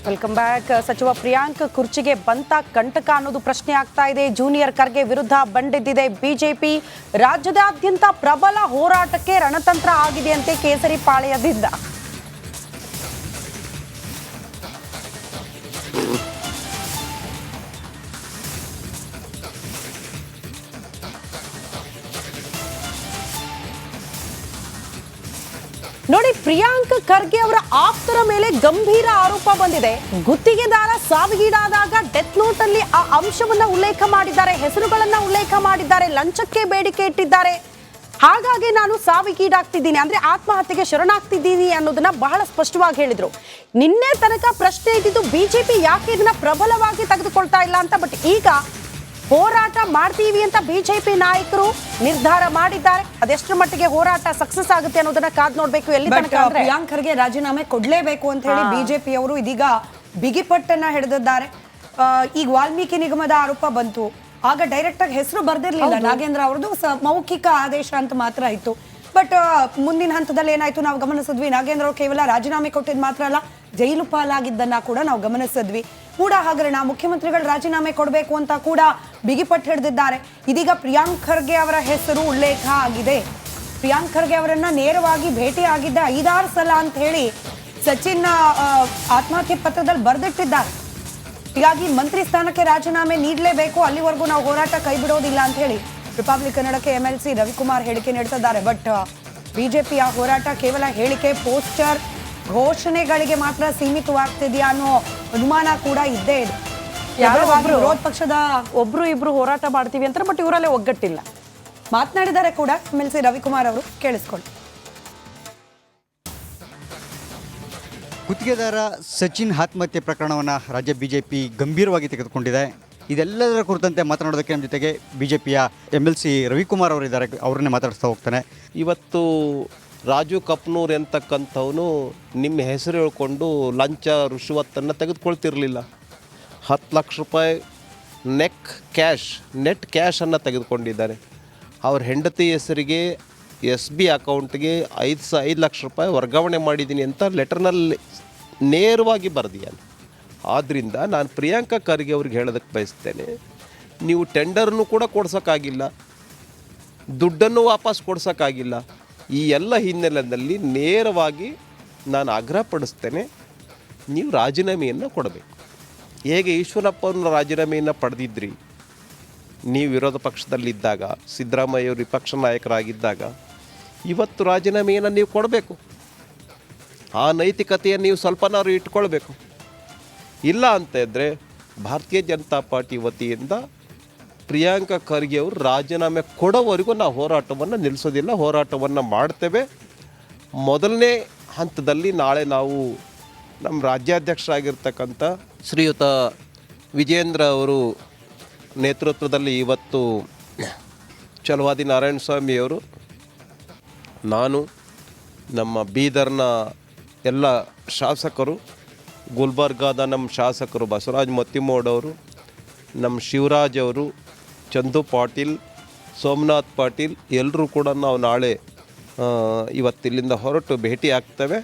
Welcome back. ಸಚಿವ ಪ್ರಿಯಾಂಕ್ ಕುರ್ಚಿಗೆ ಬಂತ ಕಂಟಕ ಅನ್ನೋದು ಪ್ರಶ್ನೆ ಆಗ್ತಾ ಇದೆ. ಜೂನಿಯರ್ ಖರ್ಗೆ ವಿರುದ್ಧ ಬಂಡೆದ್ದಿದೆ ಬಿಜೆಪಿ. ರಾಜ್ಯದಾದ್ಯಂತ ಪ್ರಬಲ ಹೋರಾಟಕ್ಕೆ ರಣತಂತ್ರ ಆಗಿದೆಯಂತೆ ಕೇಸರಿ ಪಾಳೆಯದಿಂದ. ನೋಡಿ, ಪ್ರಿಯಾಂಕ್ ಖರ್ಗೆ ಅವರ ಆಪ್ತರ ಮೇಲೆ ಗಂಭೀರ ಆರೋಪ ಬಂದಿದೆ. ಗುತ್ತಿಗೆದಾರ ಸಾವಿಗೀಡಾದಾಗ ಡೆತ್ ನೋಟ್ ಅಲ್ಲಿ ಆ ಅಂಶವನ್ನ ಉಲ್ಲೇಖ ಮಾಡಿದ್ದಾರೆ, ಹೆಸರುಗಳನ್ನ ಉಲ್ಲೇಖ ಮಾಡಿದ್ದಾರೆ, ಲಂಚಕ್ಕೆ ಬೇಡಿಕೆ ಇಟ್ಟಿದ್ದಾರೆ. ಹಾಗಾಗಿ ನಾನು ಸಾವಿಗೀಡಾಗ್ತಿದ್ದೀನಿ ಅಂದ್ರೆ ಆತ್ಮಹತ್ಯೆಗೆ ಶರಣಾಗ್ತಿದ್ದೀನಿ ಅನ್ನೋದನ್ನ ಬಹಳ ಸ್ಪಷ್ಟವಾಗಿ ಹೇಳಿದ್ರು. ನಿನ್ನೆ ತನಕ ಪ್ರಶ್ನೆ ಇದ್ದಿದ್ದು ಬಿಜೆಪಿ ಯಾಕೆ ಇದನ್ನ ಪ್ರಬಲವಾಗಿ ತೆಗೆದುಕೊಳ್ತಾ ಇಲ್ಲ ಅಂತ. ಬಟ್ ಈಗ ಹೋರಾಟ ಮಾಡ್ತೀವಿ ಅಂತ ಬಿಜೆಪಿ ನಾಯಕರು ನಿರ್ಧಾರ ಮಾಡಿದ್ದಾರೆ. ಅದೆಷ್ಟರ ಮಟ್ಟಿಗೆ ಹೋರಾಟ ಸಕ್ಸಸ್ ಆಗುತ್ತೆ ಅನ್ನೋದನ್ನ ಕಾದ್ ನೋಡ್ಬೇಕು. ಎಲ್ಲಿ ತನಕ ಪ್ರಿಯಾಂಕ್ ಖರ್ಗೆ ರಾಜೀನಾಮೆ ಕೊಡ್ಲೇಬೇಕು ಅಂತ ಹೇಳಿ ಬಿಜೆಪಿ ಅವರು ಇದೀಗ ಬಿಗಿಪಟ್ಟನ್ನ ಹಿಡಿದಿದ್ದಾರೆ. ಈಗ ವಾಲ್ಮೀಕಿ ನಿಗಮದ ಆರೋಪ ಬಂತು, ಆಗ ಡೈರೆಕ್ಟ್ ಆಗಿ ಹೆಸರು ಬರ್ದಿರ್ಲಿಲ್ಲ ನಾಗೇಂದ್ರ ಅವ್ರದ್ದು, ಮೌಖಿಕ ಆದೇಶ ಅಂತ ಮಾತ್ರ ಇತ್ತು. ಬಟ್ ಮುಂದಿನ ಹಂತದಲ್ಲಿ ಏನಾಯ್ತು ನಾವು ಗಮನಿಸಿದ್ವಿ. ನಾಗೇಂದ್ರ ಅವರು ಕೇವಲ ರಾಜೀನಾಮೆ ಕೊಟ್ಟಿದ್ ಮಾತ್ರ ಅಲ್ಲ, ಜೈಲು ಪಾಲಾಗಿದ್ದನ್ನ ಕೂಡ ನಾವು ಗಮನಿಸಿದ್ವಿ. ಕೂಡ ಹಗರಣ, ಮುಖ್ಯಮಂತ್ರಿಗಳು ರಾಜೀನಾಮೆ ಕೊಡಬೇಕು ಅಂತ ಕೂಡ ಬಿಗಿಪಟ್ಟು ಹಿಡಿದಿದ್ದಾರೆ. ಇದೀಗ ಪ್ರಿಯಾಂಕ್ ಖರ್ಗೆ ಅವರ ಹೆಸರು ಉಲ್ಲೇಖ ಆಗಿದೆ. ಪ್ರಿಯಾಂಕ್ ಖರ್ಗೆ ಅವರನ್ನ ನೇರವಾಗಿ ಭೇಟಿ ಆಗಿದ್ದ 5-6 ಸಲ ಅಂತ ಹೇಳಿ ಸಚಿನ್ ಆತ್ಮಹತ್ಯೆ ಪತ್ರದಲ್ಲಿ ಬರೆದಿಟ್ಟಿದ್ದಾರೆ. ಹೀಗಾಗಿ ಮಂತ್ರಿ ಸ್ಥಾನಕ್ಕೆ ರಾಜೀನಾಮೆ ನೀಡಲೇಬೇಕು, ಅಲ್ಲಿವರೆಗೂ ನಾವು ಹೋರಾಟ ಕೈ ಬಿಡೋದಿಲ್ಲ ಅಂತ ಹೇಳಿ ರಿಪಬ್ಲಿಕ್ ಕನ್ನಡಕ್ಕೆ MLC ರವಿಕುಮಾರ್ ಹೇಳಿಕೆ ನೀಡ್ತಿದ್ದಾರೆ. ಬಟ್ ಬಿಜೆಪಿ ಆ ಹೋರಾಟ ಕೇವಲ ಹೇಳಿಕೆ, ಪೋಸ್ಟರ್, ಘೋಷಣೆಗಳಿಗೆ ಮಾತ್ರ ಸೀಮಿತವಾಗ್ತಿದೆಯಾ ಅನ್ನೋ ಅನುಮಾನ ಕೂಡ ಇದ್ದೇ ಇದೆ. ವಿರೋಧ ಪಕ್ಷದ ಒಬ್ರು ಇಬ್ರು ಹೋರಾಟ ಮಾಡ್ತೀವಿ ಅಂತ, ಬಟ್ ಇವರಲ್ಲೇ ಒಗ್ಗಟ್ಟಿಲ್ಲ. ಮಾತನಾಡಿದ್ದಾರೆ ಕೂಡ MLC ರವಿಕುಮಾರ್ ಅವರು, ಕೇಳಿಸ್ಕೊಳ್ಳಿ. ಗುತ್ತಿಗೆದಾರ ಸಚಿನ್ ಆತ್ಮಹತ್ಯೆ ಪ್ರಕರಣವನ್ನು ರಾಜ್ಯ ಬಿಜೆಪಿ ಗಂಭೀರವಾಗಿ ತೆಗೆದುಕೊಂಡಿದೆ. ಇದೆಲ್ಲದರ ಕುರಿತಂತೆ ಮಾತನಾಡೋದಕ್ಕೆ ನಮ್ಮ ಜೊತೆಗೆ ಬಿಜೆಪಿಯ MLC ರವಿಕುಮಾರ್ ಅವರಿದ್ದಾರೆ. ಅವರನ್ನೇ ಮಾತಾಡಿಸ್ತಾ ಹೋಗ್ತಾನೆ. ಇವತ್ತು ರಾಜು ಕಪ್ನೂರ್ ಎಂತಕ್ಕಂಥವನು ನಿಮ್ಮ ಹೆಸರು ಹೇಳ್ಕೊಂಡು ಲಂಚ ರುಷುವತ್ತನ್ನು ತೆಗೆದುಕೊಳ್ತಿರಲಿಲ್ಲ. 10 ಲಕ್ಷ ರೂಪಾಯಿ ನೆಟ್ ಕ್ಯಾಶನ್ನು ತೆಗೆದುಕೊಂಡಿದ್ದಾರೆ. ಅವ್ರ ಹೆಂಡತಿ ಹೆಸರಿಗೆ SB ಅಕೌಂಟ್ಗೆ 5 ಲಕ್ಷ ರೂಪಾಯಿ ವರ್ಗಾವಣೆ ಮಾಡಿದ್ದೀನಿ ಅಂತ ಲೆಟರ್ನಲ್ಲಿ ನೇರವಾಗಿ ಬರೆದಿಯಾನೆ. ಆದ್ದರಿಂದ ನಾನು ಪ್ರಿಯಾಂಕ ಖರ್ಗೆ ಅವ್ರಿಗೆ ಹೇಳೋದಕ್ಕೆ ಬಯಸ್ತೇನೆ, ನೀವು ಟೆಂಡರ್ನು ಕೂಡ ಕೊಡ್ಸೋಕ್ಕಾಗಿಲ್ಲ, ದುಡ್ಡನ್ನು ವಾಪಸ್ ಕೊಡ್ಸೋಕ್ಕಾಗಿಲ್ಲ. ಈ ಎಲ್ಲ ಹಿನ್ನೆಲೆಯಲ್ಲಿ ನೇರವಾಗಿ ನಾನು ಆಗ್ರಹಪಡಿಸ್ತೇನೆ, ನೀವು ರಾಜೀನಾಮೆಯನ್ನು ಕೊಡಬೇಕು. ಹೇಗೆ ಈಶ್ವರಪ್ಪನ ರಾಜೀನಾಮೆಯನ್ನು ಪಡೆದಿದ್ರಿ ನೀವು ವಿರೋಧ ಪಕ್ಷದಲ್ಲಿದ್ದಾಗ, ಸಿದ್ದರಾಮಯ್ಯವರು ವಿಪಕ್ಷ ನಾಯಕರಾಗಿದ್ದಾಗ, ಇವತ್ತು ರಾಜೀನಾಮೆಯನ್ನು ನೀವು ಕೊಡಬೇಕು. ಆ ನೈತಿಕತೆಯನ್ನು ನೀವು ಸ್ವಲ್ಪನಾದ್ರು ಇಟ್ಕೊಳ್ಬೇಕು. ಇಲ್ಲ ಅಂತ ಇದ್ದರೆ ಭಾರತೀಯ ಜನತಾ ಪಾರ್ಟಿ ವತಿಯಿಂದ ಪ್ರಿಯಾಂಕ ಖರ್ಗೆ ಅವರು ರಾಜೀನಾಮೆ ಕೊಡೋವರೆಗೂ ನಾವು ಹೋರಾಟವನ್ನು ನಿಲ್ಲಿಸೋದಿಲ್ಲ, ಹೋರಾಟವನ್ನು ಮಾಡ್ತೇವೆ. ಮೊದಲನೇ ಹಂತದಲ್ಲಿ ನಾಳೆ ನಾವು ನಮ್ಮ ರಾಜ್ಯಾಧ್ಯಕ್ಷರಾಗಿರ್ತಕ್ಕಂಥ ಶ್ರೀಯುತ ವಿಜೇಂದ್ರ ಅವರು ನೇತೃತ್ವದಲ್ಲಿ ಇವತ್ತು ಛಲವಾದಿ ನಾರಾಯಣ ಸ್ವಾಮಿಯವರು, ನಾನು, ನಮ್ಮ ಬೀದರ್ನ ಎಲ್ಲ ಶಾಸಕರು, ಗುಲ್ಬರ್ಗಾದ ನಮ್ಮ ಶಾಸಕರು ಬಸವರಾಜ್ ಮತ್ತಿಮೋಡವರು, ನಮ್ಮ ಶಿವರಾಜ್ ಅವರು, ಚಂದು ಪಾಟೀಲ್, ಸೋಮನಾಥ್ ಪಾಟೀಲ್ ಎಲ್ಲರೂ ಕೂಡ ನಾವು ನಾಳೆ ಇವತ್ತಿಲ್ಲಿಂದ ಹೊರಟು ಭೇಟಿ ಆಗ್ತೇವೆ.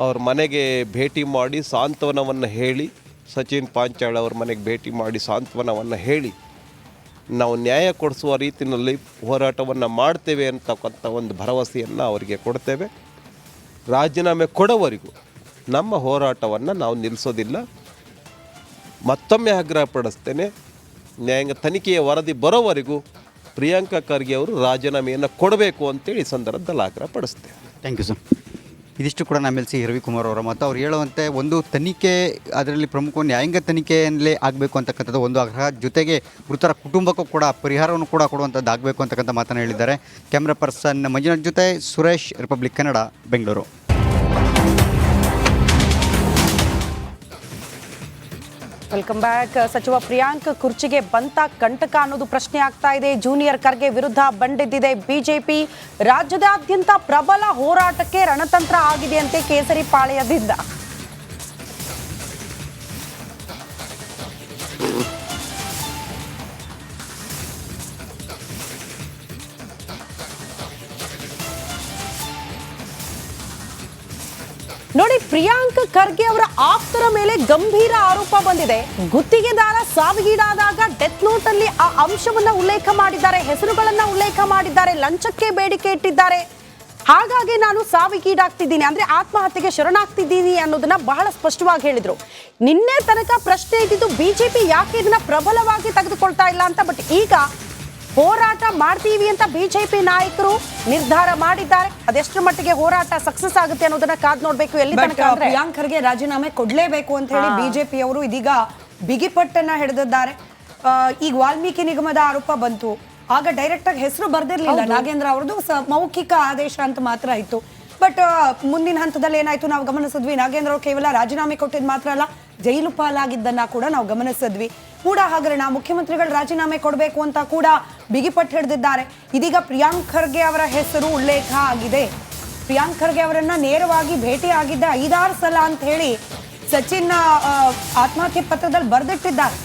ಅವ್ರ ಮನೆಗೆ ಭೇಟಿ ಮಾಡಿ ಸಾಂತ್ವನವನ್ನು ಹೇಳಿ, ಸಚಿನ್ ಪಾಂಚಾಳ್ ಅವ್ರ ಮನೆಗೆ ಭೇಟಿ ಮಾಡಿ ಸಾಂತ್ವನವನ್ನು ಹೇಳಿ ನಾವು ನ್ಯಾಯ ಕೊಡಿಸುವ ರೀತಿಯಲ್ಲಿ ಹೋರಾಟವನ್ನು ಮಾಡ್ತೇವೆ ಅಂತಕ್ಕಂಥ ಒಂದು ಭರವಸೆಯನ್ನು ಅವರಿಗೆ ಕೊಡ್ತೇವೆ. ರಾಜೀನಾಮೆ ಕೊಡೋವರೆಗೂ ನಮ್ಮ ಹೋರಾಟವನ್ನು ನಾವು ನಿಲ್ಲಿಸೋದಿಲ್ಲ. ಮತ್ತೊಮ್ಮೆ ಆಗ್ರಹಪಡಿಸ್ತೇನೆ, ನ್ಯಾಯಾಂಗ ತನಿಖೆಯ ವರದಿ ಬರೋವರೆಗೂ ಪ್ರಿಯಾಂಕ ಖರ್ಗೆ ಅವರು ರಾಜೀನಾಮೆಯನ್ನು ಕೊಡಬೇಕು ಅಂತೇಳಿ ಈ ಸಂದರ್ಭದಲ್ಲಿ ಆಗ್ರಹಪಡಿಸ್ತೇವೆ. Thank you sir. ಇದಿಷ್ಟು ಕೂಡ MLC ರವಿಕುಮಾರ್ ಅವರ ಮತ್ತು ಅವ್ರು ಹೇಳುವಂತೆ ಒಂದು ತನಿಖೆ, ಅದರಲ್ಲಿ ಪ್ರಮುಖ ನ್ಯಾಯಾಂಗ ತನಿಖೆಯಲ್ಲೇ ಆಗಬೇಕು ಅಂತಕ್ಕಂಥದ್ದು ಒಂದು ಆಗ್ರಹ. ಜೊತೆಗೆ ಮೃತರ ಕುಟುಂಬಕ್ಕೂ ಕೂಡ ಪರಿಹಾರವನ್ನು ಕೂಡ ಕೊಡುವಂಥದ್ದು ಆಗಬೇಕು ಅಂತಕ್ಕಂಥ ಮಾತನ್ನು ಹೇಳಿದ್ದಾರೆ. ಕ್ಯಾಮ್ರಾ ಪರ್ಸನ್ ಮಂಜುನಾಥ್ ಜೊತೆ Suresh, republic Kannada, Bengaluru. Welcome back. ಸಚಿವ ಪ್ರಿಯಾಂಕ್ ಕುರ್ಚಿಗೆ ಬಂತ ಕಂಟಕ ಅನ್ನೋದು ಪ್ರಶ್ನೆ ಆಗ್ತಾ ಇದೆ. ಜೂನಿಯರ್ ಖರ್ಗೆ ವಿರುದ್ಧ ಬಂಡೆದ್ದಿದೆ ಬಿಜೆಪಿ. ರಾಜ್ಯದಾದ್ಯಂತ ಪ್ರಬಲ ಹೋರಾಟಕ್ಕೆ ರಣತಂತ್ರ ಆಗಿದೆಯಂತೆ ಕೇಸರಿ ಪಾಳೆಯದಿಂದ. ನೋಡಿ, ಪ್ರಿಯಾಂಕ್ ಖರ್ಗೆ ಅವರ ಆಪ್ತರ ಮೇಲೆ ಗಂಭೀರ ಆರೋಪ ಬಂದಿದೆ. ಗುತ್ತಿಗೆದಾರ ಸಾವಿಗೀಡಾದಾಗ ಡೆತ್ ನೋಟ್ ಅಲ್ಲಿ ಆ ಅಂಶವನ್ನ ಉಲ್ಲೇಖ ಮಾಡಿದ್ದಾರೆ, ಹೆಸರುಗಳನ್ನ ಉಲ್ಲೇಖ ಮಾಡಿದ್ದಾರೆ, ಲಂಚಕ್ಕೆ ಬೇಡಿಕೆ ಇಟ್ಟಿದ್ದಾರೆ. ಹಾಗಾಗಿ ನಾನು ಸಾವಿಗೀಡಾಗ್ತಿದ್ದೀನಿ ಅಂದ್ರೆ ಆತ್ಮಹತ್ಯೆಗೆ ಶರಣಾಗ್ತಿದ್ದೀನಿ ಅನ್ನೋದನ್ನ ಬಹಳ ಸ್ಪಷ್ಟವಾಗಿ ಹೇಳಿದ್ರು. ನಿನ್ನೆ ತನಕ ಪ್ರಶ್ನೆ ಇದ್ದಿದ್ದು ಬಿಜೆಪಿ ಯಾಕೆ ಇದನ್ನ ಪ್ರಬಲವಾಗಿ ತೆಗೆದುಕೊಳ್ತಾ ಇಲ್ಲ ಅಂತ. ಬಟ್ ಈಗ ಹೋರಾಟ ಮಾಡ್ತೀವಿ ಅಂತ ಬಿಜೆಪಿ ನಾಯಕರು ನಿರ್ಧಾರ ಮಾಡಿದ್ದಾರೆ. ಅದೆಷ್ಟರ ಮಟ್ಟಿಗೆ ಹೋರಾಟ ಸಕ್ಸಸ್ ಆಗುತ್ತೆ ಅನ್ನೋದನ್ನ ಕಾದ್ ನೋಡ್ಬೇಕು. ಎಲ್ಲಿ ತನಕ ಅಂದ್ರೆ ಪ್ರಿಯಾಂಕ್ ಖರ್ಗೆ ರಾಜೀನಾಮೆ ಕೊಡ್ಲೇಬೇಕು ಅಂತ ಹೇಳಿ ಬಿಜೆಪಿ ಅವರು ಇದೀಗ ಬಿಗಿಪಟ್ಟನ್ನ ಹಿಡಿದಿದ್ದಾರೆ. ಈಗ ವಾಲ್ಮೀಕಿ ನಿಗಮದ ಆರೋಪ ಬಂತು, ಆಗ ಡೈರೆಕ್ಟ್ ಆಗಿ ಹೆಸರು ಬರ್ದಿರ್ಲಿಲ್ಲ ನಾಗೇಂದ್ರ ಅವ್ರದ್ದು, ಮೌಖಿಕ ಆದೇಶ ಅಂತ ಮಾತ್ರ ಇತ್ತು. ಬಟ್ ಮುಂದಿನ ಹಂತದಲ್ಲಿ ಏನಾಯ್ತು ನಾವು ಗಮನಿಸಿದ್ವಿ. ನಾಗೇಂದ್ರ ಅವರು ಕೇವಲ ರಾಜೀನಾಮೆ ಕೊಟ್ಟಿದ್ ಮಾತ್ರ ಅಲ್ಲ, ಜೈಲು ಪಾಲಾಗಿದ್ದನ್ನ ಕೂಡ ನಾವು ಗಮನಿಸಿದ್ವಿ. ಕೂಡ ಹಗರಣ, ಮುಖ್ಯಮಂತ್ರಿಗಳು ರಾಜೀನಾಮೆ ಕೊಡಬೇಕು ಅಂತ ಕೂಡ ಬಿಗಿಪಟ್ಟು ಹಿಡಿದಿದ್ದಾರೆ. ಇದೀಗ ಪ್ರಿಯಾಂಕ್ ಖರ್ಗೆ ಅವರ ಹೆಸರು ಉಲ್ಲೇಖ ಆಗಿದೆ. ಪ್ರಿಯಾಂಕ್ ಖರ್ಗೆ ಅವರನ್ನ ನೇರವಾಗಿ ಭೇಟಿ ಆಗಿದ್ದ 5-6 ಸಲ ಅಂತ ಹೇಳಿ ಸಚಿನ್ ಆತ್ಮಹತ್ಯೆ ಪತ್ರದಲ್ಲಿ ಬರೆದಿಟ್ಟಿದ್ದಾರೆ.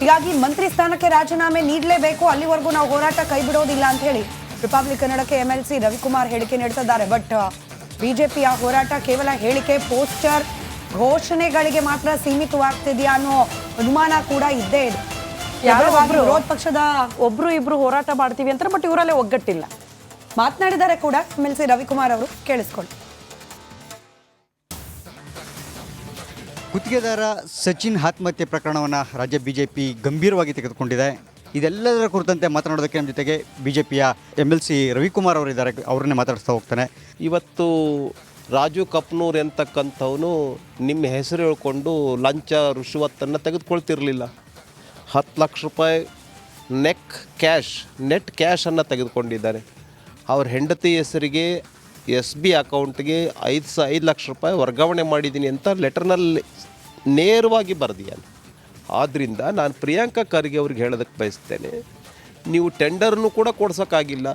ಹೀಗಾಗಿ ಮಂತ್ರಿ ಸ್ಥಾನಕ್ಕೆ ರಾಜೀನಾಮೆ ನೀಡಲೇಬೇಕು, ಅಲ್ಲಿವರೆಗೂ ನಾವು ಹೋರಾಟ ಕೈ ಬಿಡೋದಿಲ್ಲ ಅಂತ ಹೇಳಿ ರಿಪಬ್ಲಿಕ್ ಕನ್ನಡಕ್ಕೆ MLC ರವಿಕುಮಾರ್ ಹೇಳಿಕೆ ನೀಡ್ತಿದ್ದಾರೆ. ಬಟ್ ಬಿಜೆಪಿಯ ಹೋರಾಟ ಕೇವಲ ಹೇಳಿಕೆ, ಪೋಸ್ಟರ್, ಘೋಷಣೆಗಳಿಗೆ ಮಾತ್ರ ಸೀಮಿತವಾಗ್ತಿದೆಯಾ ಅನ್ನೋ ಅನುಮಾನ ಕೂಡ ಇದ್ದೇ ಇದೆ. ವಿರೋಧ ಪಕ್ಷದ ಒಬ್ರು ಇಬ್ರು ಹೋರಾಟ ಮಾಡ್ತೀವಿ ಅಂತ, ಬಟ್ ಇವರಲ್ಲೇ ಒಗ್ಗಟ್ಟಿಲ್ಲ. ಮಾತನಾಡಿದ್ದಾರೆ ಕೂಡ MLC ರವಿಕುಮಾರ್ ಅವರು, ಕೇಳಿಸ್ಕೊಳ್ಳಿ. ಗುತ್ತಿಗೆದಾರ ಸಚಿನ್ ಆತ್ಮಹತ್ಯೆ ಪ್ರಕರಣವನ್ನು ರಾಜ್ಯ ಬಿಜೆಪಿ ಗಂಭೀರವಾಗಿ ತೆಗೆದುಕೊಂಡಿದೆ. ಇದೆಲ್ಲದರ ಕುರಿತಂತೆ ಮಾತನಾಡೋದಕ್ಕೆ ನಮ್ಮ ಜೊತೆಗೆ ಬಿಜೆಪಿಯ MLC ರವಿಕುಮಾರ್ ಅವರಿದ್ದಾರೆ. ಅವರನ್ನೇ ಮಾತಾಡಿಸ್ತಾ ಹೋಗ್ತಾನೆ. ಇವತ್ತು ರಾಜು ಕಪ್ನೂರ್ ಎಂತಕ್ಕಂಥವನು ನಿಮ್ಮ ಹೆಸರು ಹೇಳ್ಕೊಂಡು ಲಂಚ ರುಷುವತ್ತನ್ನು ತೆಗೆದುಕೊಳ್ತಿರಲಿಲ್ಲ. 10 ಲಕ್ಷ ರೂಪಾಯಿ ನೆಟ್ ಕ್ಯಾಶನ್ನು ತೆಗೆದುಕೊಂಡಿದ್ದಾರೆ. ಅವ್ರ ಹೆಂಡತಿ ಹೆಸರಿಗೆ SB ಅಕೌಂಟ್ಗೆ 5 ಲಕ್ಷ ರೂಪಾಯಿ ವರ್ಗಾವಣೆ ಮಾಡಿದ್ದೀನಿ ಅಂತ ಲೆಟರ್ನಲ್ಲಿ ನೇರವಾಗಿ ಬರೆದಿಯಾನೆ. ಆದ್ದರಿಂದ ನಾನು ಪ್ರಿಯಾಂಕ ಖರ್ಗೆ ಅವ್ರಿಗೆ ಹೇಳೋದಕ್ಕೆ ಬಯಸ್ತೇನೆ, ನೀವು ಟೆಂಡರ್ನು ಕೂಡ ಕೊಡ್ಸೋಕ್ಕಾಗಿಲ್ಲ,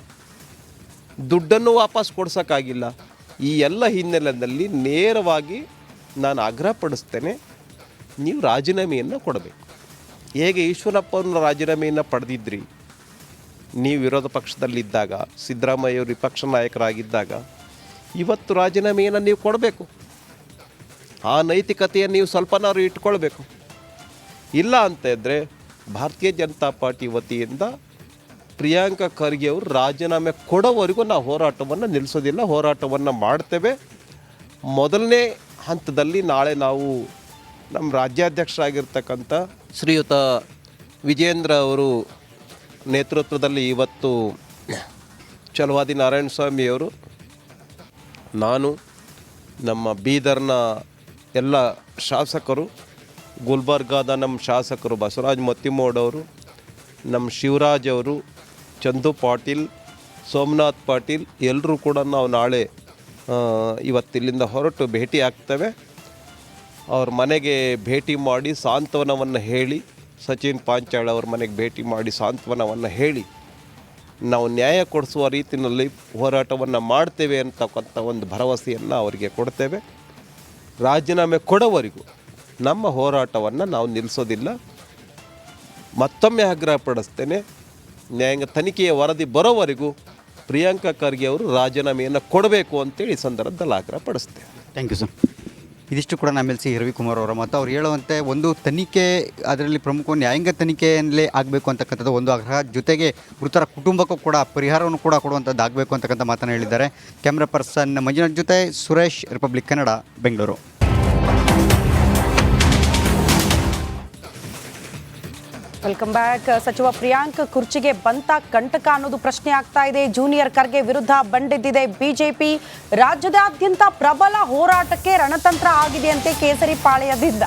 ದುಡ್ಡನ್ನು ವಾಪಸ್ ಕೊಡ್ಸೋಕ್ಕಾಗಿಲ್ಲ. ಈ ಎಲ್ಲ ಹಿನ್ನೆಲೆಯಲ್ಲಿ ನೇರವಾಗಿ ನಾನು ಆಗ್ರಹಪಡಿಸ್ತೇನೆ, ನೀವು ರಾಜೀನಾಮೆಯನ್ನು ಕೊಡಬೇಕು. ಹೇಗೆ ಈಶ್ವರಪ್ಪನ ರಾಜೀನಾಮೆಯನ್ನು ಪಡೆದಿದ್ರಿ ನೀವು ವಿರೋಧ ಪಕ್ಷದಲ್ಲಿದ್ದಾಗ, ಸಿದ್ದರಾಮಯ್ಯವರು ವಿಪಕ್ಷ ನಾಯಕರಾಗಿದ್ದಾಗ, ಇವತ್ತು ರಾಜೀನಾಮೆಯನ್ನು ನೀವು ಕೊಡಬೇಕು. ಆ ನೈತಿಕತೆಯನ್ನು ನೀವು ಸ್ವಲ್ಪನಾದ್ರು ಇಟ್ಕೊಳ್ಬೇಕು. ಇಲ್ಲ ಅಂತ ಇದ್ದರೆ ಭಾರತೀಯ ಜನತಾ ಪಾರ್ಟಿ ವತಿಯಿಂದ ಪ್ರಿಯಾಂಕ ಖರ್ಗೆ ಅವರು ರಾಜೀನಾಮೆ ಕೊಡೋವರೆಗೂ ನಾವು ಹೋರಾಟವನ್ನು ನಿಲ್ಲಿಸೋದಿಲ್ಲ, ಹೋರಾಟವನ್ನು ಮಾಡ್ತೇವೆ. ಮೊದಲನೇ ಹಂತದಲ್ಲಿ ನಾಳೆ ನಾವು ನಮ್ಮ ರಾಜ್ಯಾಧ್ಯಕ್ಷರಾಗಿರ್ತಕ್ಕಂಥ ಶ್ರೀಯುತ ವಿಜೇಂದ್ರ ಅವರು ನೇತೃತ್ವದಲ್ಲಿ ಇವತ್ತು ಛಲವಾದಿ ನಾರಾಯಣ ಸ್ವಾಮಿಯವರು, ನಾನು, ನಮ್ಮ ಬೀದರ್ನ ಎಲ್ಲ ಶಾಸಕರು, ಗುಲ್ಬರ್ಗಾದ ನಮ್ಮ ಶಾಸಕರು ಬಸವರಾಜ್ ಮತ್ತಿಮೋಡವರು, ನಮ್ಮ ಶಿವರಾಜ್ ಅವರು, ಚಂದು ಪಾಟೀಲ್, ಸೋಮನಾಥ್ ಪಾಟೀಲ್ ಎಲ್ಲರೂ ಕೂಡ ನಾವು ನಾಳೆ ಇವತ್ತಿಲ್ಲಿಂದ ಹೊರಟು ಭೇಟಿ ಆಗ್ತೇವೆ. ಅವ್ರ ಮನೆಗೆ ಭೇಟಿ ಮಾಡಿ ಸಾಂತ್ವನವನ್ನು ಹೇಳಿ, ಸಚಿನ್ ಪಾಂಚಾಳ್ ಅವ್ರ ಮನೆಗೆ ಭೇಟಿ ಮಾಡಿ ಸಾಂತ್ವನವನ್ನು ಹೇಳಿ ನಾವು ನ್ಯಾಯ ಕೊಡಿಸುವ ರೀತಿಯಲ್ಲಿ ಹೋರಾಟವನ್ನು ಮಾಡ್ತೇವೆ ಅಂತಕ್ಕಂಥ ಒಂದು ಭರವಸೆಯನ್ನು ಅವರಿಗೆ ಕೊಡ್ತೇವೆ. ರಾಜೀನಾಮೆ ಕೊಡೋವರೆಗೂ ನಮ್ಮ ಹೋರಾಟವನ್ನು ನಾವು ನಿಲ್ಲಿಸೋದಿಲ್ಲ. ಮತ್ತೊಮ್ಮೆ ಆಗ್ರಹಪಡಿಸ್ತೇನೆ, ನ್ಯಾಯಾಂಗ ತನಿಖೆಯ ವರದಿ ಬರೋವರೆಗೂ ಪ್ರಿಯಾಂಕ ಖರ್ಗೆ ಅವರು ರಾಜೀನಾಮೆಯನ್ನು ಕೊಡಬೇಕು ಅಂತೇಳಿ ಈ ಸಂದರ್ಭದಲ್ಲಿ ಆಗ್ರಹಪಡಿಸ್ತೇವೆ. Thank you sir. ಇದಿಷ್ಟು ಕೂಡ ನಮ್ಮ MLC ರವಿಕುಮಾರ್ ಅವರ ಮತ್ತು ಅವ್ರು ಹೇಳುವಂತೆ ಒಂದು ತನಿಖೆ, ಅದರಲ್ಲಿ ಪ್ರಮುಖ ನ್ಯಾಯಾಂಗ ತನಿಖೆಯಲ್ಲೇ ಆಗಬೇಕು ಅಂತಕ್ಕಂಥದ್ದು ಒಂದು ಆಗ್ರಹ, ಜೊತೆಗೆ ಮೃತರ ಕುಟುಂಬಕ್ಕೂ ಕೂಡ ಪರಿಹಾರವನ್ನು ಕೂಡ ಕೊಡುವಂಥದ್ದು ಆಗಬೇಕು ಅಂತಕ್ಕಂಥ ಮಾತನ್ನು ಹೇಳಿದ್ದಾರೆ. ಕ್ಯಾಮ್ರಾ ಪರ್ಸನ್ ಮಂಜುನಾಥ್ ಜೊತೆ Suresh, republic Kannada, Bengaluru. Welcome back. ಸಚಿವ ಪ್ರಿಯಾಂಕ್ ಕುರ್ಚಿಗೆ ಬಂತ ಕಂಟಕ ಅನ್ನೋದು ಪ್ರಶ್ನೆ ಆಗ್ತಾ ಇದೆ. ಜೂನಿಯರ್ ಖರ್ಗೆ ವಿರುದ್ಧ ಬಂಡೆದ್ದಿದೆ ಬಿಜೆಪಿ. ರಾಜ್ಯದಾದ್ಯಂತ ಪ್ರಬಲ ಹೋರಾಟಕ್ಕೆ ರಣತಂತ್ರ ಆಗಿದೆಯಂತೆ ಕೇಸರಿ ಪಾಳೆಯದಿಂದ.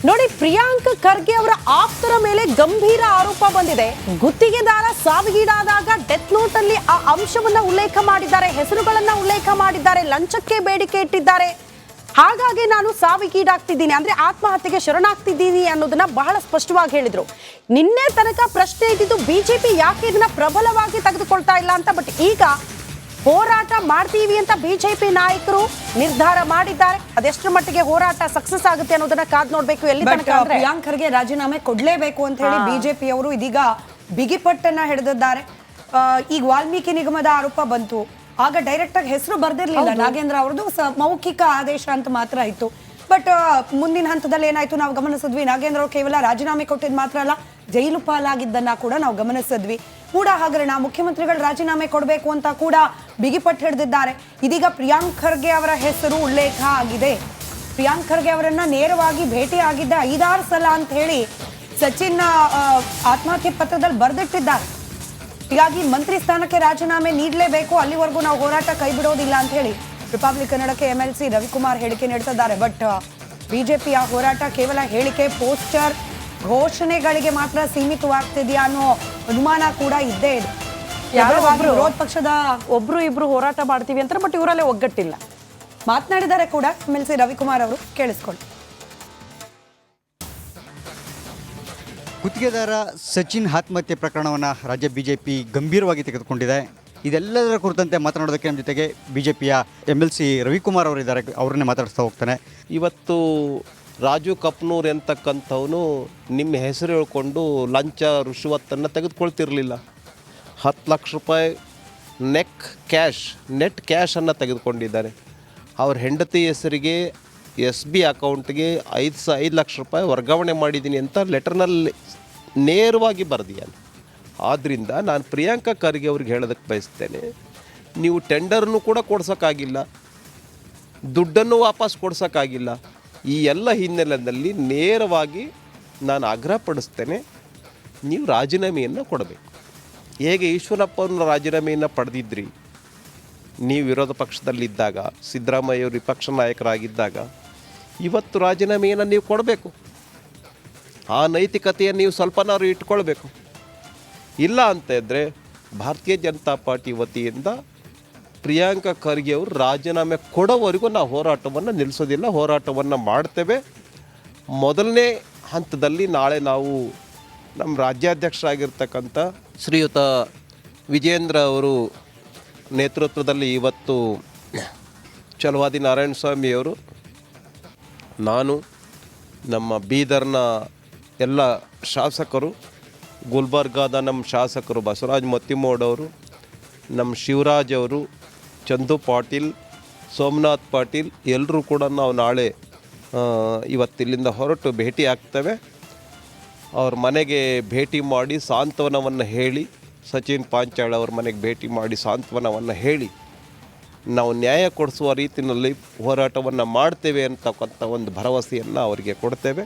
ನೋಡಿ, ಪ್ರಿಯಾಂಕ್ ಖರ್ಗೆ ಅವರ ಆಪ್ತರ ಮೇಲೆ ಗಂಭೀರ ಆರೋಪ ಬಂದಿದೆ. ಗುತ್ತಿಗೆದಾರ ಸಾವಿಗೀಡಾದಾಗ ಡೆತ್ ನೋಟ್ ಅಲ್ಲಿ ಆ ಅಂಶವನ್ನ ಉಲ್ಲೇಖ ಮಾಡಿದ್ದಾರೆ, ಹೆಸರುಗಳನ್ನ ಉಲ್ಲೇಖ ಮಾಡಿದ್ದಾರೆ, ಲಂಚಕ್ಕೆ ಬೇಡಿಕೆ ಇಟ್ಟಿದ್ದಾರೆ. ಹಾಗಾಗಿ ನಾನು ಸಾವಿಗೀಡಾಗ್ತಿದ್ದೀನಿ ಅಂದ್ರೆ ಆತ್ಮಹತ್ಯೆಗೆ ಶರಣಾಗ್ತಿದ್ದೀನಿ ಅನ್ನೋದನ್ನ ಬಹಳ ಸ್ಪಷ್ಟವಾಗಿ ಹೇಳಿದ್ರು. ನಿನ್ನೆ ತನಕ ಪ್ರಶ್ನೆ ಇದ್ದಿದ್ದು ಬಿಜೆಪಿ ಯಾಕೆ ಇದನ್ನ ಪ್ರಬಲವಾಗಿ ತೆಗೆದುಕೊಳ್ತಾ ಇಲ್ಲ ಅಂತ. ಬಟ್ ಈಗ ಹೋರಾಟ ಮಾಡ್ತೀವಿ ಅಂತ ಬಿಜೆಪಿ ನಾಯಕರು ನಿರ್ಧಾರ ಮಾಡಿದ್ದಾರೆ. ಅದೆಷ್ಟರ ಮಟ್ಟಿಗೆ ಹೋರಾಟ ಸಕ್ಸಸ್ ಆಗುತ್ತೆ ಅನ್ನೋದನ್ನ ಕಾದ್ ನೋಡ್ಬೇಕು. ಎಲ್ಲಿ ತನಕ ಅಂದ್ರೆ ಪ್ರಿಯಾಂಕ್ ಖರ್ಗೆ ರಾಜೀನಾಮೆ ಕೊಡ್ಲೇಬೇಕು ಅಂತ ಹೇಳಿ ಬಿಜೆಪಿ ಅವರು ಇದೀಗ ಬಿಗಿಪಟ್ಟನ್ನ ಹಿಡಿದಿದ್ದಾರೆ. ಈಗ ವಾಲ್ಮೀಕಿ ನಿಗಮದ ಆರೋಪ ಬಂತು, ಆಗ ಡೈರೆಕ್ಟ್ ಆಗಿ ಹೆಸರು ಬರ್ದಿರ್ಲಿಲ್ಲ ನಾಗೇಂದ್ರ ಅವ್ರದ್ದು, ಮೌಖಿಕ ಆದೇಶ ಅಂತ ಮಾತ್ರ ಇತ್ತು. ಬಟ್ ಮುಂದಿನ ಹಂತದಲ್ಲಿ ಏನಾಯ್ತು ನಾವು ಗಮನಿಸಿದ್ವಿ, ನಾಗೇಂದ್ರ ಅವರು ಕೇವಲ ರಾಜೀನಾಮೆ ಕೊಟ್ಟಿದ್ ಮಾತ್ರ ಅಲ್ಲ, ಜೈಲು ಪಾಲಾಗಿದ್ದನ್ನ ಕೂಡ ನಾವು ಗಮನಿಸಿದ್ವಿ. ಕೂಡ ಹಗರಣ, ಮುಖ್ಯಮಂತ್ರಿಗಳು ರಾಜೀನಾಮೆ ಕೊಡಬೇಕು ಅಂತ ಕೂಡ ಬಿಗಿಪಟ್ಟು ಹಿಡಿದಿದ್ದಾರೆ. ಇದೀಗ ಪ್ರಿಯಾಂಕ್ ಖರ್ಗೆ ಅವರ ಹೆಸರು ಉಲ್ಲೇಖ ಆಗಿದೆ. ಪ್ರಿಯಾಂಕ್ ಖರ್ಗೆ ಅವರನ್ನ ನೇರವಾಗಿ ಭೇಟಿ ಆಗಿದ್ದ 5-6 ಸಲ ಅಂತ ಹೇಳಿ ಸಚಿನ್ ಆತ್ಮಹತ್ಯೆ ಪತ್ರದಲ್ಲಿ ಬರೆದಿಟ್ಟಿದ್ದಾರೆ. ಹೀಗಾಗಿ ಮಂತ್ರಿ ಸ್ಥಾನಕ್ಕೆ ರಾಜೀನಾಮೆ ನೀಡಲೇಬೇಕು, ಅಲ್ಲಿವರೆಗೂ ನಾವು ಹೋರಾಟ ಕೈ ಬಿಡೋದಿಲ್ಲ ಅಂತ ಹೇಳಿ ರಿಪಬ್ಲಿಕ್ ಕನ್ನಡಕ್ಕೆ MLC ರವಿಕುಮಾರ್ ಹೇಳಿಕೆ ನೀಡ್ತಿದ್ದಾರೆ. ಬಟ್ ಬಿಜೆಪಿಯ ಹೋರಾಟ ಕೇವಲ ಹೇಳಿಕೆ, ಪೋಸ್ಟರ್, ಘೋಷಣೆಗಳಿಗೆ ಮಾತ್ರ ಸೀಮಿತವಾಗ್ತಿದೆಯಾ ಅನ್ನೋ ಅನುಮಾನ ಕೂಡ ಇದ್ದೇ ಇದೆ. ವಿರೋಧ ಪಕ್ಷದ ಒಬ್ರು ಇಬ್ರು ಹೋರಾಟ ಮಾಡ್ತೀವಿ ಅಂತಾರೆ, ಬಟ್ ಇವರಲ್ಲೇ ಒಗ್ಗಟ್ಟಿಲ್ಲ. ಮಾತನಾಡಿದ್ದಾರೆ ಕೂಡ MLC ರವಿಕುಮಾರ್ ಅವರು, ಕೇಳಿಸ್ಕೊಳ್ಳಿ. ಗುತ್ತಿಗೆದಾರ ಸಚಿನ್ ಆತ್ಮಹತ್ಯೆ ಪ್ರಕರಣವನ್ನು ರಾಜ್ಯ ಬಿಜೆಪಿ ಗಂಭೀರವಾಗಿ ತೆಗೆದುಕೊಂಡಿದೆ. ಇದೆಲ್ಲದರ ಕುರಿತಂತೆ ಮಾತನಾಡೋದಕ್ಕೆ ನಮ್ಮ ಜೊತೆಗೆ ಬಿಜೆಪಿಯ MLC ರವಿಕುಮಾರ್ ಅವರಿದ್ದಾರೆ, ಅವರನ್ನೇ ಮಾತಾಡಿಸ್ತಾ ಹೋಗ್ತಾನೆ. ಇವತ್ತು ರಾಜು ಕಪ್ನೂರ್ ಎಂತಕ್ಕಂಥವನು ನಿಮ್ಮ ಹೆಸರು ಹೇಳ್ಕೊಂಡು ಲಂಚ ರುಶ್ವತ್ತನ್ನು ತೆಗೆದುಕೊಳ್ತಿರಲಿಲ್ಲ. 10 ಲಕ್ಷ ರೂಪಾಯಿ ನೆಟ್ ಕ್ಯಾಶನ್ನು ತೆಗೆದುಕೊಂಡಿದ್ದಾರೆ. ಅವ್ರ ಹೆಂಡತಿ ಹೆಸರಿಗೆ SB ಅಕೌಂಟ್ಗೆ 5 ಲಕ್ಷ ರೂಪಾಯಿ ವರ್ಗಾವಣೆ ಮಾಡಿದ್ದೀನಿ ಅಂತ ಲೆಟರ್ನಲ್ಲಿ ನೇರವಾಗಿ ಬರೆದಿಯಾನೆ. ಆದ್ದರಿಂದ ನಾನು ಪ್ರಿಯಾಂಕಾ ಖರ್ಗೆ ಅವ್ರಿಗೆ ಹೇಳೋದಕ್ಕೆ ಬಯಸ್ತೇನೆ, ನೀವು ಟೆಂಡರ್ನು ಕೂಡ ಕೊಡ್ಸೋಕ್ಕಾಗಿಲ್ಲ, ದುಡ್ಡನ್ನು ವಾಪಸ್ ಕೊಡ್ಸೋಕ್ಕಾಗಿಲ್ಲ. ಈ ಎಲ್ಲ ಹಿನ್ನೆಲೆಯಲ್ಲಿ ನೇರವಾಗಿ ನಾನು ಆಗ್ರಹಪಡಿಸ್ತೇನೆ, ನೀವು ರಾಜೀನಾಮೆಯನ್ನು ಕೊಡಬೇಕು. ಹೇಗೆ ಈಶ್ವರಪ್ಪನ ರಾಜೀನಾಮೆಯನ್ನು ಪಡೆದಿದ್ರಿ ನೀವು ವಿರೋಧ ಪಕ್ಷದಲ್ಲಿದ್ದಾಗ, ಸಿದ್ದರಾಮಯ್ಯವರು ವಿಪಕ್ಷ ನಾಯಕರಾಗಿದ್ದಾಗ, ಇವತ್ತು ರಾಜೀನಾಮೆಯನ್ನು ನೀವು ಕೊಡಬೇಕು. ಆ ನೈತಿಕತೆಯನ್ನು ನೀವು ಸ್ವಲ್ಪನಾದ್ರು ಇಟ್ಕೊಳ್ಬೇಕು. ಇಲ್ಲ ಅಂತ ಇದ್ದರೆ ಭಾರತೀಯ ಜನತಾ ಪಾರ್ಟಿ ವತಿಯಿಂದ ಪ್ರಿಯಾಂಕಾ ಖರ್ಗೆ ಅವರು ರಾಜೀನಾಮೆ ಕೊಡೋವರೆಗೂ ನಾವು ಹೋರಾಟವನ್ನು ನಿಲ್ಲಿಸೋದಿಲ್ಲ, ಹೋರಾಟವನ್ನು ಮಾಡ್ತೇವೆ. ಮೊದಲನೇ ಹಂತದಲ್ಲಿ ನಾಳೆ ನಾವು ನಮ್ಮ ರಾಜ್ಯಾಧ್ಯಕ್ಷರಾಗಿರ್ತಕ್ಕಂಥ ಶ್ರೀಯುತ ವಿಜೇಂದ್ರ ಅವರು ನೇತೃತ್ವದಲ್ಲಿ ಇವತ್ತು ಛಲವಾದಿ ನಾರಾಯಣ ಸ್ವಾಮಿಯವರು, ನಾನು, ನಮ್ಮ ಬೀದರ್ನ ಎಲ್ಲ ಶಾಸಕರು, ಗುಲ್ಬರ್ಗಾದ ನಮ್ಮ ಶಾಸಕರು ಬಸವರಾಜ್ ಮತ್ತಿಮೋಡವರು, ನಮ್ಮ ಶಿವರಾಜ್ ಅವರು, ಚಂದು ಪಾಟೀಲ್, ಸೋಮನಾಥ್ ಪಾಟೀಲ್ ಎಲ್ಲರೂ ಕೂಡ ನಾವು ನಾಳೆ ಇವತ್ತಿಲ್ಲಿಂದ ಹೊರಟು ಭೇಟಿ ಆಗ್ತೇವೆ. ಅವ್ರ ಮನೆಗೆ ಭೇಟಿ ಮಾಡಿ ಸಾಂತ್ವನವನ್ನು ಹೇಳಿ, ಸಚಿನ್ ಪಾಂಚಾಳ್ ಅವ್ರ ಮನೆಗೆ ಭೇಟಿ ಮಾಡಿ ಸಾಂತ್ವನವನ್ನು ಹೇಳಿ ನಾವು ನ್ಯಾಯ ಕೊಡಿಸುವ ರೀತಿಯಲ್ಲಿ ಹೋರಾಟವನ್ನು ಮಾಡ್ತೇವೆ ಅಂತಕ್ಕಂಥ ಒಂದು ಭರವಸೆಯನ್ನು ಅವರಿಗೆ ಕೊಡ್ತೇವೆ.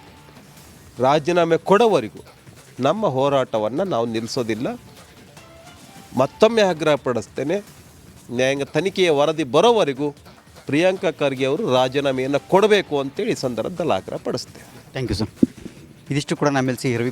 ರಾಜೀನಾಮೆ ಕೊಡೋವರೆಗೂ ನಮ್ಮ ಹೋರಾಟವನ್ನು ನಾವು ನಿಲ್ಲಿಸೋದಿಲ್ಲ. ಮತ್ತೊಮ್ಮೆ ಆಗ್ರಹಪಡಿಸ್ತೇನೆ, ನ್ಯಾಯಾಂಗ ತನಿಖೆಯ ವರದಿ ಬರೋವರೆಗೂ ಪ್ರಿಯಾಂಕಾ ಖರ್ಗೆ ಅವರು ರಾಜೀನಾಮೆಯನ್ನು ಕೊಡಬೇಕು ಅಂತೇಳಿ ಈ ಸಂದರ್ಭದಲ್ಲಿ ಆಗ್ರಹಪಡಿಸ್ತೇನೆ. Thank you sir. ಇದಿಷ್ಟು ಕೂಡ ನಮ್ಮ MLC ರವಿ